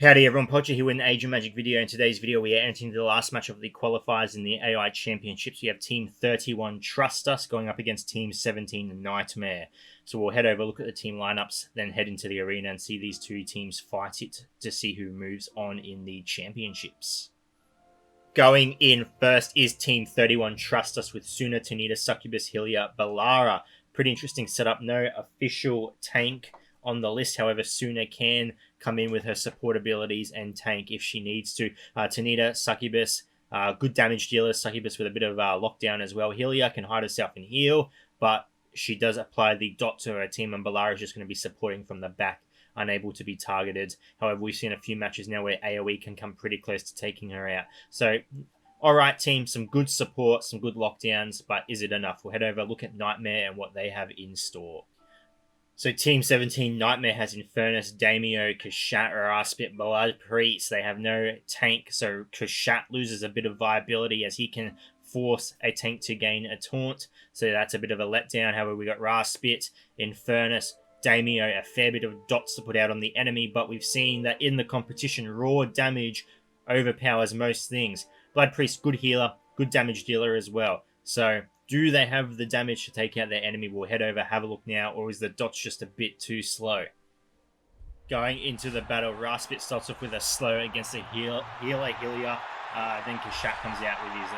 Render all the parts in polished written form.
Howdy everyone, Poacher here with an Age of Magic video. In today's video, we are entering the last match of the qualifiers in the AI Championships. We have Team 31 Trust Us going up against Team 17 Nightmare. So we'll head over, look at the team lineups, then head into the arena and see these two teams fight it to see who moves on in the championships. Going in first is Team 31 Trust Us with Suna, Tanita, Succubus, Hylia, Balara. Pretty interesting setup. No official tank on the list. However, Suna can come in with her support abilities and tank if she needs to. Tanita, Succubus, good damage dealer. Succubus with a bit of lockdown as well. Hylia can hide herself and heal, but she does apply the dot to her team, and Balara is just going to be supporting from the back, unable to be targeted. However, we've seen a few matches now where AoE can come pretty close to taking her out. So, alright team, some good support, some good lockdowns, but is it enough? We'll head over, look at Nightmare and what they have in store. So Team 17, Nightmare has Infernus, Daimyo, Kashat, Raspit, Blood Priest. They have no tank, so Kashat loses a bit of viability as he can force a tank to gain a taunt. So that's a bit of a letdown. However, we got Raspit, Infernus, Daimyo, a fair bit of dots to put out on the enemy, but we've seen that in the competition, raw damage overpowers most things. Blood Priest, good healer, good damage dealer as well. So do they have the damage to take out their enemy? We'll head over, have a look now, or is the dots just a bit too slow? Going into the battle, Raspit starts off with a slow against a healer, Hylia. Then Kashat comes out with his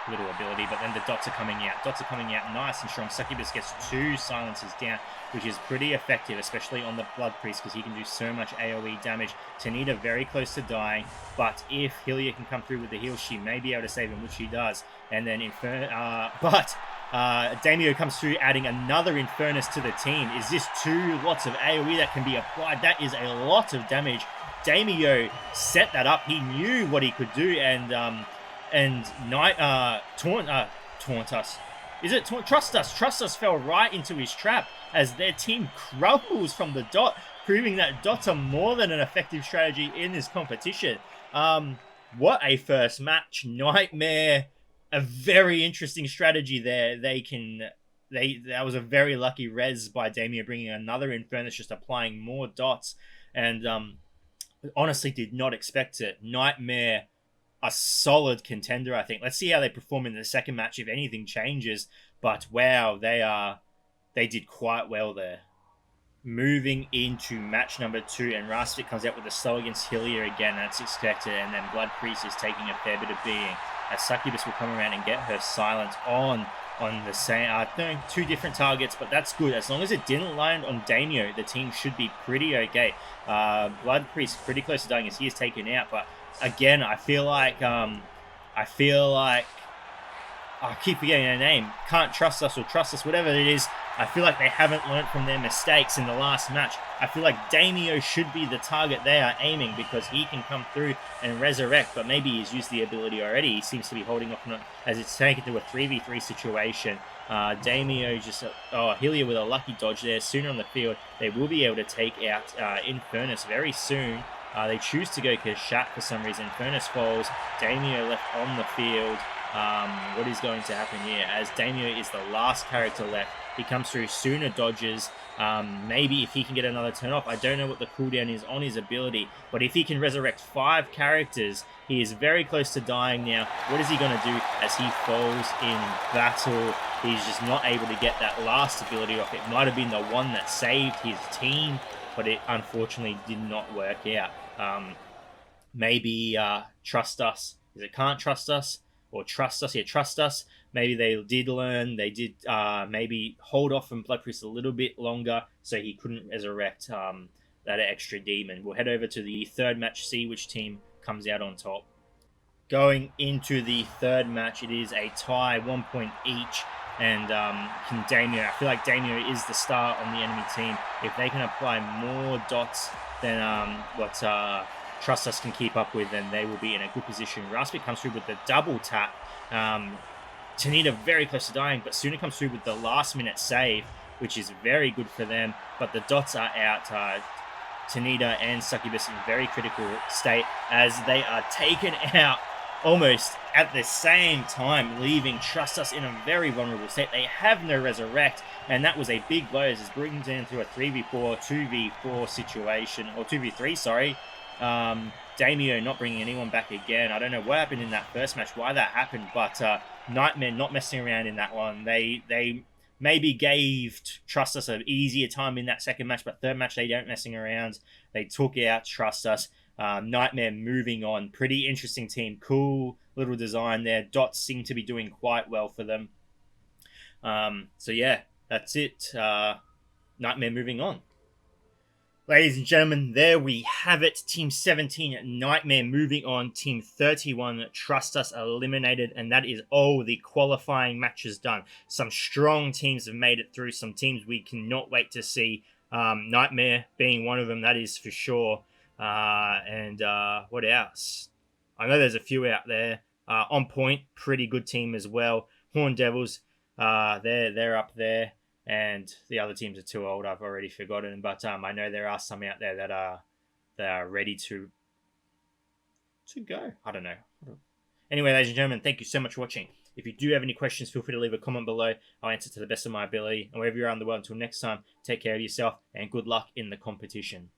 little ability, but then the dots are coming out. Dots are coming out nice and strong. Succubus gets 2 silences down, which is pretty effective, especially on the Blood Priest, because he can do so much AoE damage. Tanita very close to dying, but if Hylia can come through with the heal, she may be able to save him, which she does. And then Daimyo comes through, adding another Infernus to the team. Is this 2 lots of AoE that can be applied? That is a lot of damage. Daimyo set that up. He knew what he could do, and Taunt Us. Is it Trust Us? Trust Us fell right into his trap as their team crumbles from the dot, proving that dots are more than an effective strategy in this competition. What a first match. Nightmare, a very interesting strategy there. That was a very lucky res by Daimyo, bringing another Infernus, just applying more dots, and honestly did not expect it. Nightmare, a solid contender, I think. Let's see how they perform in the second match if anything changes. But wow, they did quite well there. Moving into match number 2, and Raspit comes out with a slow against Hylia again. That's expected, and then Blood Priest is taking a fair bit of beating, as Succubus will come around and get her silence on the same, 2 different targets, but that's good. As long as it didn't land on Daimyo, the team should be pretty okay. Blood Priest pretty close to dying as he is taken out, but again, I feel like I keep forgetting their name. Can't Trust Us or Trust Us, whatever it is. I feel like they haven't learned from their mistakes in the last match. I feel like Daimyo should be the target they are aiming, because he can come through and resurrect, but maybe he's used the ability already. He seems to be holding off on it as it's taken to a 3v3 situation. Daimyo just, Hylia with a lucky dodge there. Sooner on the field, they will be able to take out Infernus very soon. They choose to go Kashat for some reason. Infernus falls. Daimyo left on the field. What is going to happen here? As Daimyo is the last character left, he comes through, Sooner dodges. Maybe if he can get another turn off. I don't know what the cooldown is on his ability, but if he can resurrect 5 characters, he is very close to dying now. What is he going to do as he falls in battle? He's just not able to get that last ability off. It might have been the one that saved his team, but it unfortunately did not work out. Maybe Trust Us. Is it Can't Trust Us? Or Trust Us? Yeah, Trust Us. Maybe they did learn. They did maybe hold off from Blood Priest a little bit longer, so he couldn't resurrect that extra demon. We'll head over to the third match, see which team comes out on top. Going into the third match, it is a tie, 1 point each. And Daimyo, I feel like Daimyo is the star on the enemy team. If they can apply more dots than what Trust Us can keep up with, then they will be in a good position. Raspit comes through with the double tap. Tanita very close to dying, but Suna comes through with the last minute save, which is very good for them. But the dots are out. Tanita and Succubus in very critical state as they are taken out almost at the same time, leaving Trust Us in a very vulnerable state. They have no resurrect, and that was a big blow as it brings them to a 3v4, 2v4 situation, or 2v3, sorry. Damio not bringing anyone back again. I don't know what happened in that first match, why that happened, but Nightmare not messing around in that one. They maybe gave Trust Us an easier time in that second match, but third match they don't messing around. They took out Trust Us. Nightmare moving on. Pretty interesting team. Cool little design there. Dots seem to be doing quite well for them. So yeah, that's it. Nightmare moving on. Ladies and gentlemen, there we have it. Team 17, Nightmare moving on. Team 31, Trust Us, eliminated. And that is all the qualifying matches done. Some strong teams have made it through. Some teams we cannot wait to see. Nightmare being one of them, that is for sure. And what else? I know there's a few out there. On Point, pretty good team as well. Horn Devils, they're up there. And the other teams are too old. I've already forgotten. But I know there are some out there that are ready to go. I don't know. Anyway, ladies and gentlemen, thank you so much for watching. If you do have any questions, feel free to leave a comment below. I'll answer to the best of my ability. And wherever you're around the world, until next time, take care of yourself and good luck in the competition.